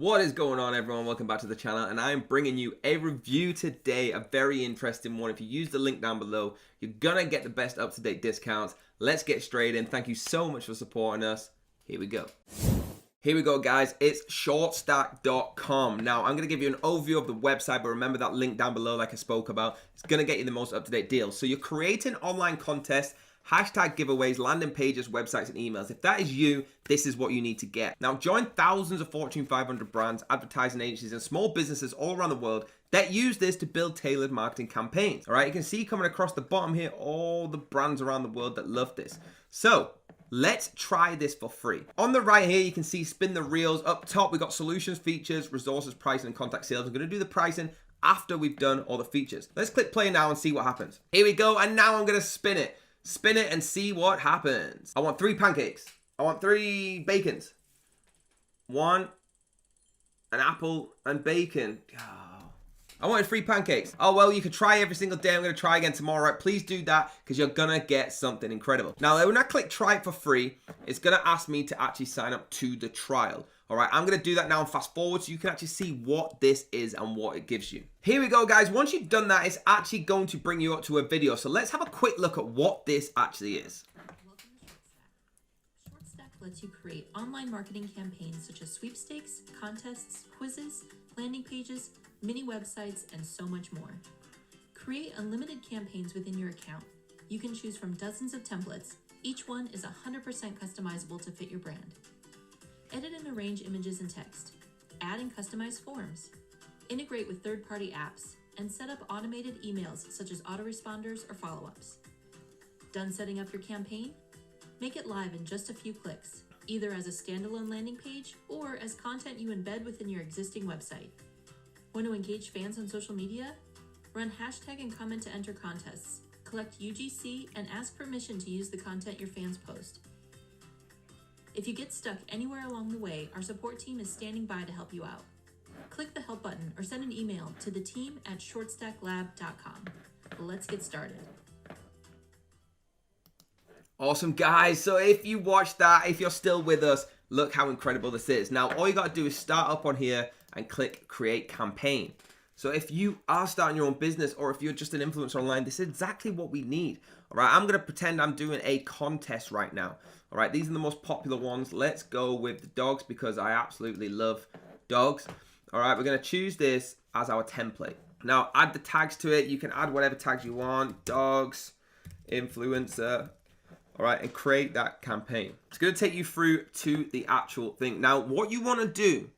What is going on, everyone? Welcome back to the channel, and I'm bringing you a review today, a very interesting one. If you use the link down below, you're gonna get the best up-to-date discounts. Let's get straight in. Thank you so much for supporting us. Here we go. Here we go, guys. It's shortstack.com. Now, I'm going to give you an overview of the website, but remember that link down below, like I spoke about, it's going to get you the most up-to-date deals. So you're creating online contests, hashtag giveaways, landing pages, websites, and emails. If that is you, this is what you need to get. Now, join thousands of Fortune 500 brands, advertising agencies, and small businesses all around the world that use this to build tailored marketing campaigns. All right, you can see coming across the bottom here, all the brands around the world that love this. So let's try this for free. On the right here, you can see spin the reels. Up top, we got solutions, features, resources, pricing, and contact sales. I'm going to do the pricing after we've done all the features. Let's click play now and see what happens. Here we go, and now I'm going to spin it. Spin it and see what happens. I want 3 pancakes. I want 3 bacons. 1, an apple, and bacon. Oh. I wanted 3 pancakes. Oh, well, you could try every single day. I'm going to try again tomorrow. Right? Please do that because you're going to get something incredible. Now, when I click try it for free, it's going to ask me to actually sign up to the trial. All right, I'm going to do that now and fast forward so you can actually see what this is and what it gives you. Here we go, guys. Once you've done that, it's actually going to bring you up to a video. So let's have a quick look at what this actually is. Welcome to Shortstack. Shortstack lets you create online marketing campaigns such as sweepstakes, contests, quizzes, landing pages, mini websites, and so much more. Create unlimited campaigns within your account. You can choose from dozens of templates. Each one is 100% customizable to fit your brand. Edit and arrange images and text. Add and customize forms. Integrate with third-party apps, and set up automated emails such as autoresponders or follow-ups. Done setting up your campaign? Make it live in just a few clicks, either as a standalone landing page or as content you embed within your existing website. Want to engage fans on social media? Run hashtag and comment to enter contests, collect UGC, and ask permission to use the content your fans post. If you get stuck anywhere along the way, our support team is standing by to help you out. Click the help button or send an email to the team at shortstacklab.com. Let's get started. Awesome, guys. So if you watched that, if you're still with us, look how incredible this is. Now, all you got to do is start up on here and click create campaign. So if you are starting your own business or if you're just an influencer online, this is exactly what we need. All right, I'm going to pretend I'm doing a contest right now. All right, these are the most popular ones. Let's go with the dogs because I absolutely love dogs. All right, we're going to choose this as our template. Now, add the tags to it. You can add whatever tags you want. Dogs, influencer. All right, and create that campaign. It's going to take you through to the actual thing. Now, what you want to do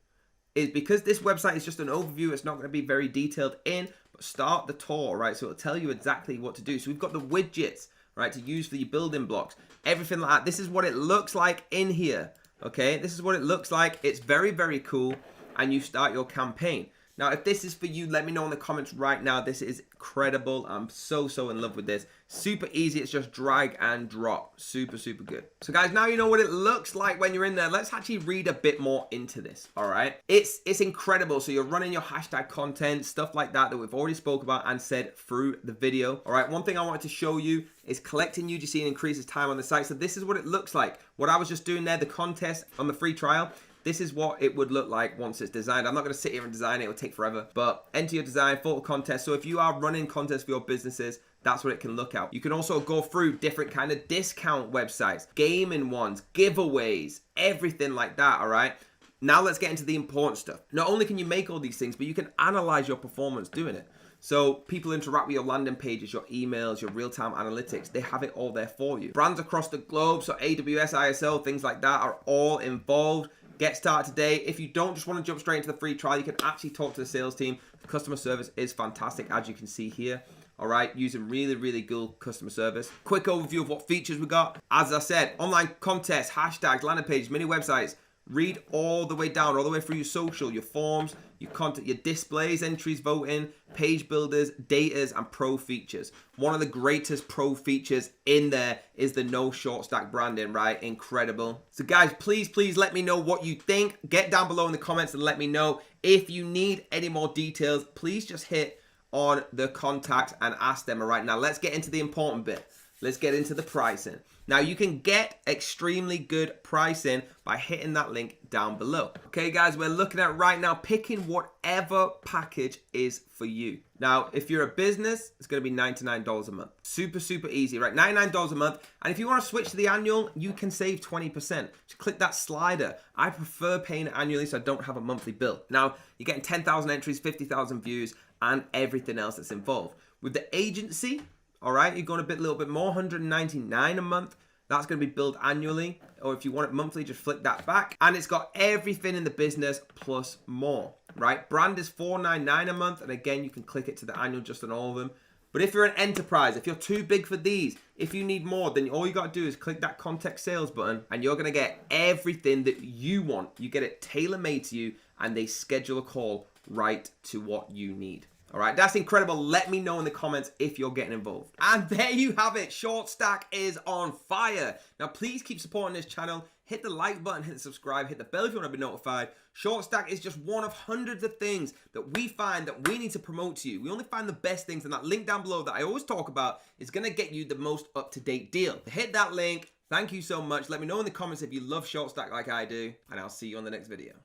is, because this website is just an overview, it's not going to be very detailed in, but start the tour, right? So it'll tell you exactly what to do. So we've got the widgets, right, to use for your building blocks, everything like that. This is what it looks like in here, okay? This is what it looks like. It's very, very cool, and you start your campaign. Now, if this is for you, let me know in the comments right now. This is incredible. I'm so in love with this. Super easy. It's just drag and drop. Super good. So, guys, now you know what it looks like when you're in there. Let's actually read a bit more into this, all right? It's incredible. So you're running your hashtag content, stuff like that we've already spoke about and said through the video, all right? One thing I wanted to show you is collecting UGC and increases time on the site. So this is what it looks like. What I was just doing there, the contest on the free trial, this is what it would look like once it's designed. I'm not going to sit here and design it. It will take forever. But enter your design, photo contest. So if you are running contests for your businesses, that's what it can look at. You can also go through different kind of discount websites, gaming ones, giveaways, everything like that, all right? Now let's get into the important stuff. Not only can you make all these things, but you can analyze your performance doing it. So people interact with your landing pages, your emails, your real-time analytics. They have it all there for you. Brands across the globe, so AWS, ISO, things like that are all involved. Get started today. If you don't just want to jump straight into the free trial, you can actually talk to the sales team. The customer service is fantastic, as you can see here. All right, using really good customer service. Quick overview of what features we got. As I said, online contests, hashtags, landing pages, mini websites. Read all the way down, all the way through your social, your forms, your content, your displays, entries, voting, page builders, datas, and pro features. One of the greatest pro features in there is the no short stack branding, right? Incredible. So guys, please let me know what you think. Get down below in the comments and let me know. If you need any more details, please just hit on the contact and ask them. All right, now let's get into the important bit. Let's get into the pricing. Now you can get extremely good pricing by hitting that link down below. Okay guys, we're looking at right now picking whatever package is for you. Now, if you're a business, it's gonna be $99 a month. Super, super easy, right? $99 a month. And if you wanna switch to the annual, you can save 20%. Just click that slider. I prefer paying annually so I don't have a monthly bill. Now, you're getting 10,000 entries, 50,000 views, and everything else that's involved. With the agency, all right, you're going a little bit more, $199 a month. That's going to be billed annually. Or if you want it monthly, just flick that back. And it's got everything in the business plus more, right? Brand is $499 a month. And again, you can click it to the annual just on all of them. But if you're an enterprise, if you're too big for these, if you need more, then all you got to do is click that contact sales button and you're going to get everything that you want. You get it tailor-made to you and they schedule a call right to what you need. All right, that's incredible. Let me know in the comments if you're getting involved. And there you have it. Shortstack is on fire. Now, please keep supporting this channel. Hit the like button, hit the subscribe, hit the bell if you want to be notified. Shortstack is just one of hundreds of things that we find that we need to promote to you. We only find the best things, and that link down below that I always talk about is going to get you the most up-to-date deal. Hit that link. Thank you so much. Let me know in the comments if you love Shortstack like I do, and I'll see you on the next video.